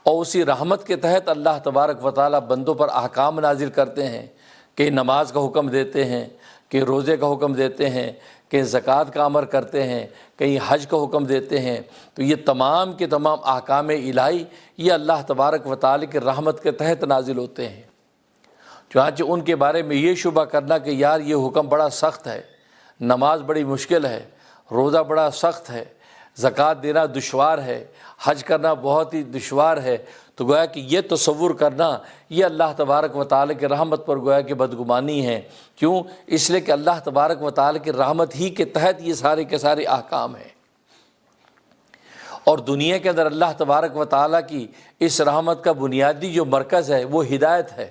اور اسی رحمت کے تحت اللہ تبارک و تعالیٰ بندوں پر احکام نازل کرتے ہیں، کہ نماز کا حکم دیتے ہیں، کہ روزے کا حکم دیتے ہیں، کہ زکوٰۃ کا امر کرتے ہیں، کہیں حج کا حکم دیتے ہیں۔ تو یہ تمام کے تمام احکام الہی یہ اللہ تبارک و تعالیٰ کی رحمت کے تحت نازل ہوتے ہیں۔ چنانچہ ان کے بارے میں یہ شبہ کرنا کہ یار یہ حکم بڑا سخت ہے، نماز بڑی مشکل ہے، روزہ بڑا سخت ہے، زکوٰۃ دینا دشوار ہے، حج کرنا بہت ہی دشوار ہے، تو گویا کہ یہ تصور کرنا یہ اللہ تبارک و تعالیٰ کی رحمت پر گویا کہ بدگمانی ہے۔ کیوں؟ اس لیے کہ اللہ تبارک و تعالیٰ کی رحمت ہی کے تحت یہ سارے کے سارے احکام ہیں، اور دنیا کے اندر اللہ تبارک و تعالیٰ کی اس رحمت کا بنیادی جو مرکز ہے وہ ہدایت ہے۔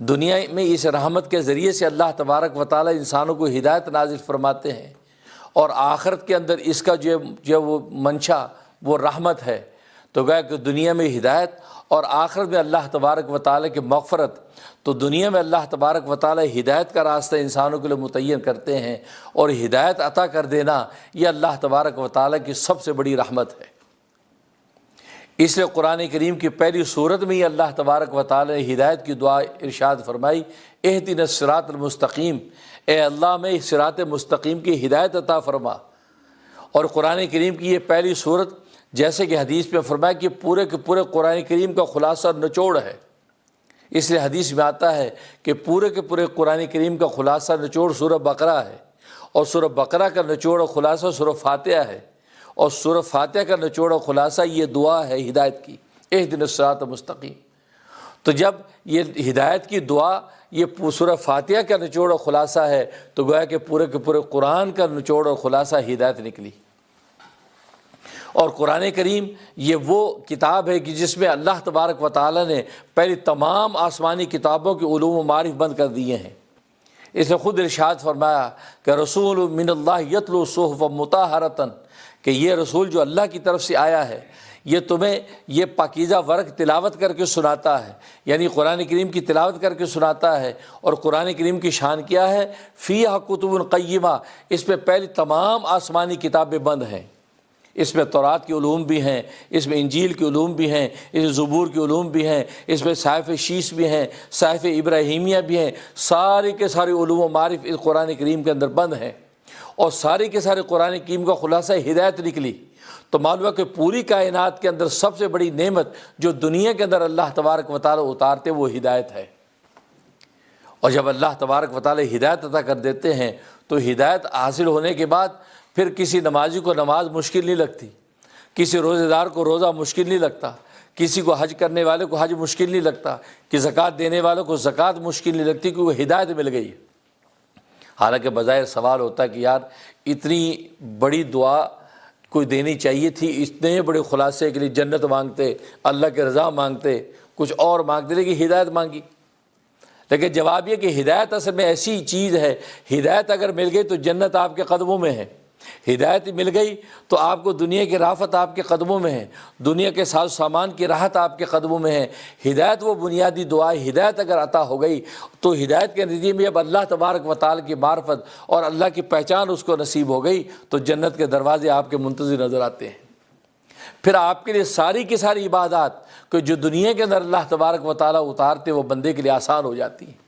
دنیا میں اس رحمت کے ذریعے سے اللہ تبارک و تعالیٰ انسانوں کو ہدایت نازل فرماتے ہیں، اور آخرت کے اندر اس کا جو وہ منشا وہ رحمت ہے۔ تو گویا کہ دنیا میں ہدایت اور آخرت میں اللہ تبارک و تعالیٰ کی مغفرت۔ تو دنیا میں اللہ تبارک و تعالیٰ ہدایت کا راستہ انسانوں کے لیے متعین کرتے ہیں، اور ہدایت عطا کر دینا یہ اللہ تبارک و تعالیٰ کی سب سے بڑی رحمت ہے۔ اس لیے قرآن کریم کی پہلی سورت میں ہی اللہ تبارک و تعالیٰ نے ہدایت کی دعا ارشاد فرمائی، اہدنا الصراط المستقیم، اے اللہ میں صراط مستقیم کی ہدایت عطا فرما۔ اور قرآن کریم کی یہ پہلی سورت، جیسے کہ حدیث میں فرمایا کہ پورے کے پورے قرآن کریم کا خلاصہ نچوڑ ہے۔ اس لیے حدیث میں آتا ہے کہ پورے کے پورے قرآن کریم کا خلاصہ نچوڑ سورہ بقرہ ہے، اور سورہ بقرہ کا نچوڑ و خلاصہ سورہ فاتحہ ہے، اور سورہ فاتحہ کا نچوڑ و خلاصہ یہ دعا ہے ہدایت کی، اہدنا الصراط المستقیم۔ تو جب یہ ہدایت کی دعا یہ سورہ فاتحہ کا نچوڑ و خلاصہ ہے، تو گویا کہ پورے کے پورے قرآن کا نچوڑ و خلاصہ ہدایت نکلی۔ اور قرآن کریم یہ وہ کتاب ہے کہ جس میں اللہ تبارک و تعالیٰ نے پہلی تمام آسمانی کتابوں کے علوم و معارف بند کر دیے ہیں۔ اس نے خود ارشاد فرمایا کہ رسول من اللہ یتلو صحفا مطہرۃ، کہ یہ رسول جو اللہ کی طرف سے آیا ہے یہ تمہیں یہ پاکیزہ ورق تلاوت کر کے سناتا ہے، یعنی قرآن کریم کی تلاوت کر کے سناتا ہے۔ اور قرآن کریم کی شان کیا ہے؟ فیہا کتب قیمہ، اس میں پہلی تمام آسمانی کتابیں بند ہیں۔ اس میں تورات کے علوم بھی ہیں، اس میں انجیل کے علوم بھی ہیں، اس میں زبور کے علوم بھی ہیں، اس میں صحائف شیش بھی ہیں، صحائف ابراہیمیہ بھی ہیں، سارے کے سارے علوم و معارف اس قرآن کریم کے اندر بند ہیں، اور سارے کے سارے قرآن کریم کا خلاصہ ہدایت نکلی۔ تو معلوم ہے کہ پوری کائنات کے اندر سب سے بڑی نعمت جو دنیا کے اندر اللہ تبارک و تعالیٰ اتارتے وہ ہدایت ہے۔ اور جب اللہ تبارک و تعالیٰ ہدایت عطا کر دیتے ہیں تو ہدایت حاصل ہونے کے بعد پھر کسی نمازی کو نماز مشکل نہیں لگتی، کسی روزہ دار کو روزہ مشکل نہیں لگتا، کسی کو حج کرنے والے کو حج مشکل نہیں لگتا، کہ زکوٰۃ دینے والوں کو زکوٰۃ مشکل نہیں لگتی، کیونکہ ہدایت مل گئی۔ حالانکہ بظاہر سوال ہوتا ہے کہ یار اتنی بڑی دعا کوئی دینی چاہیے تھی، اتنے بڑے خلاصے کے لیے جنت مانگتے، اللہ کے رضا مانگتے، کچھ اور مانگتے، لیکن ہدایت مانگی۔ لیکن جواب یہ کہ ہدایت اصل میں ایسی چیز ہے، ہدایت اگر مل گئی تو جنت آپ کے قدموں میں ہے، ہدایت مل گئی تو آپ کو دنیا کی راحت آپ کے قدموں میں ہے، دنیا کے ساز سامان کی راحت آپ کے قدموں میں ہے۔ ہدایت وہ بنیادی دعا ہے، ہدایت اگر عطا ہو گئی تو ہدایت کے نتیجے میں اب اللہ تبارک و تعالیٰ کی معرفت اور اللہ کی پہچان اس کو نصیب ہو گئی تو جنت کے دروازے آپ کے منتظر نظر آتے ہیں۔ پھر آپ کے لیے ساری کی ساری عبادات کہ جو دنیا کے اندر اللہ تبارک و تعالیٰ اتارتے وہ بندے کے لیے آسان ہو جاتی ہیں۔